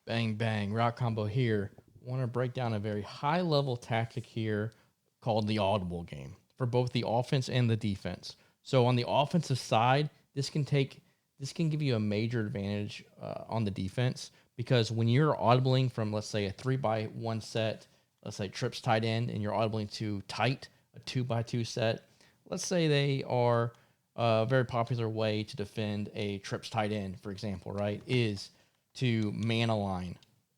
Bang, bang, rock combo here. Want to break down a very high level tactic here called the audible game for both the offense and the defense. So on the offensive side, this can give you a major advantage on the defense because when you're audibling from, let's say, a 3-by-1 set, let's say trips tight end, and you're audibling to tight, a 2-by-2 set, let's say they are a very popular way to defend a trips tight end, for example, right, is to man align.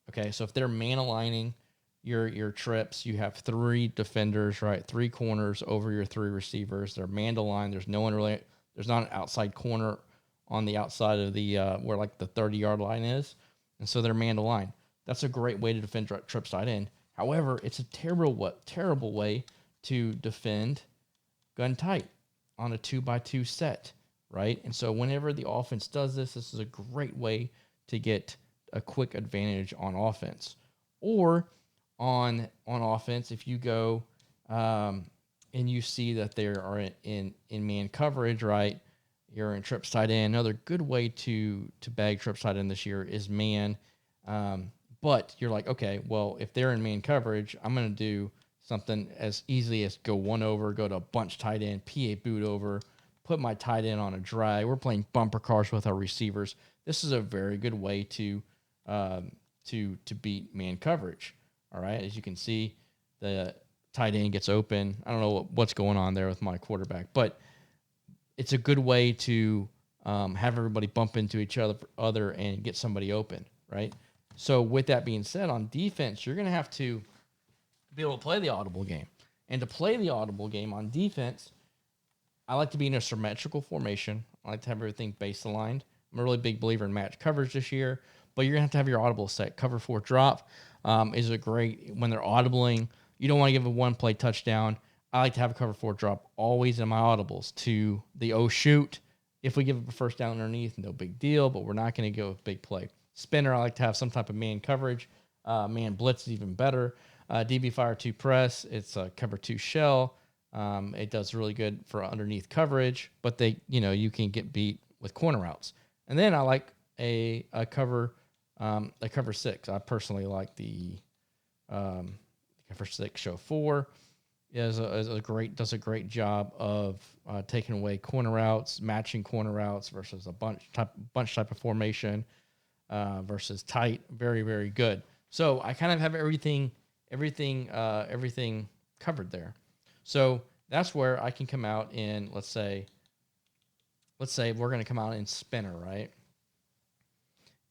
Okay, so if they're man aligning your trips, you have three defenders, right? Three corners over your three receivers. They're man to line. There's no one really. There's not an outside corner on the outside of the where like the 30-yard line is, and so they're man to line. That's a great way to defend trips tight end. However, it's a terrible way to defend gun tight on a 2-by-2 set, right? And so whenever the offense does this, this is a great way to get a quick advantage on offense. Or on offense, if you go and you see that they are in man coverage, right? You're in trips tight end. Another good way to bag trips tight end this year is man. But you're like, okay, well, if they're in man coverage, I'm going to do something as easily as go one over, go to a bunch tight end, PA boot over, put my tight end on a drag. We're playing bumper cars with our receivers. This is a very good way to beat man coverage. All right, as you can see, the tight end gets open. I don't know what's going on there with my quarterback, but it's a good way to have everybody bump into each other and get somebody open, right? So with that being said, on defense, you're going to have to be able to play the audible game. And to play the audible game on defense, I like to be in a symmetrical formation. I like to have everything base aligned. I'm a really big believer in match coverage this year, but you're going to have your audible set. Cover 4 drop is a great, when they're audibling, you don't want to give a one-play touchdown. I like to have a cover 4 drop always in my audibles to the shoot. If we give a first down underneath, no big deal, but we're not going to go with big play. Spinner, I like to have some type of man coverage. Man blitz is even better. DB Fire 2 press, it's a cover 2 shell. It does really good for underneath coverage, but you can get beat with corner routes. And then I like a cover 6. I personally like the cover 6 show 4. Does a great job of taking away corner routes, matching corner routes versus a bunch type of formation versus tight. Very, very good. So I kind of have everything covered there. So that's where I can come out in, let's say we're going to come out in spinner, right?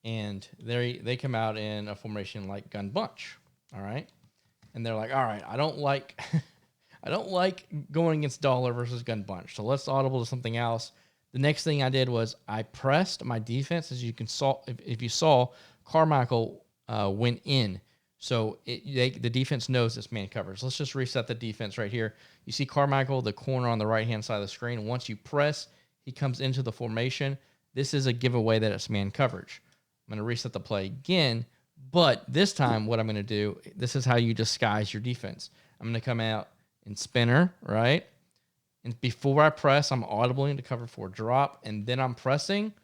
And they come out in a formation like gun bunch, all right? And they're like, all right, I don't like going against dollar versus gun bunch. So let's audible to something else. The next thing I did was I pressed my defense. As you can saw, if you saw, Carmichael went in. So the defense knows this man covers. Let's just reset the defense right here. You see Carmichael, the corner on the right-hand side of the screen. Once you press, he comes into the formation. This is a giveaway that it's man coverage. I'm going to reset the play again. But this time, what I'm going to do, this is how you disguise your defense. I'm going to come out in spinner, right? And before I press, I'm audibling to cover 4 drop, and then I'm pressing,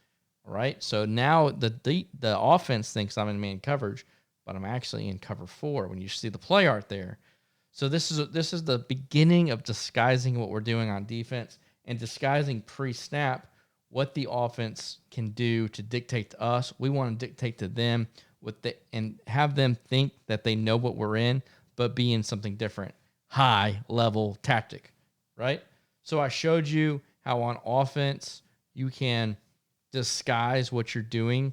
right? So now the offense thinks I'm in man coverage, but I'm actually in cover 4 when you see the play art there. So this is the beginning of disguising what we're doing on defense and disguising pre-snap what the offense can do to dictate to us. We want to dictate to them and have them think that they know what we're in, but be in something different. High level tactic, right? So I showed you how on offense you can disguise what you're doing.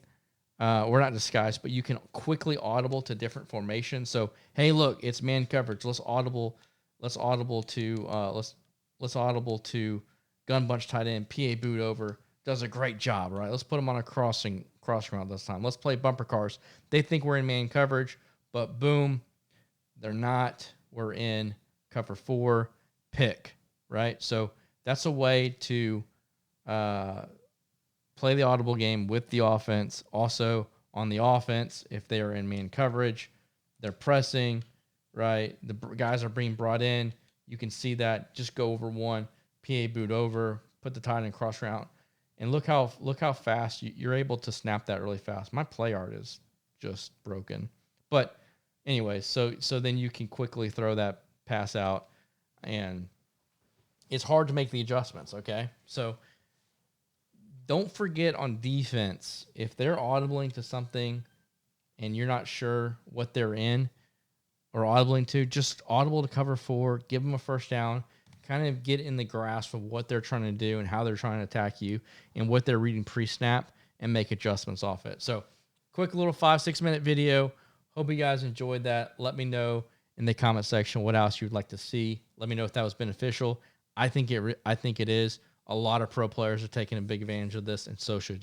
Or not disguise, but you can quickly audible to different formations. So, hey, look, it's man coverage. Let's audible to gun bunch tight end, PA boot over. Does a great job, right? Let's put them on a cross route this time. Let's play bumper cars. They think we're in man coverage, but boom, they're not. We're in cover 4 pick, right? So that's a way to play the audible game with the offense. Also on the offense, if they are in man coverage, they're pressing, right? The guys are being brought in. You can see that. Just go over one, PA boot over, put the tight end cross route, and look how fast you're able to snap that really fast. My play art is just broken. But anyways, so then you can quickly throw that pass out, and it's hard to make the adjustments. Okay, so don't forget on defense, if they're audibling to something and you're not sure what they're in or audibling to, just audible to cover 4, give them a first down, kind of get in the grasp of what they're trying to do and how they're trying to attack you and what they're reading pre-snap, and make adjustments off it. So quick little 5-6 minute video. Hope you guys enjoyed that. Let me know in the comment section what else you'd like to see. Let me know if that was beneficial. I think it is. A lot of pro players are taking a big advantage of this, and so should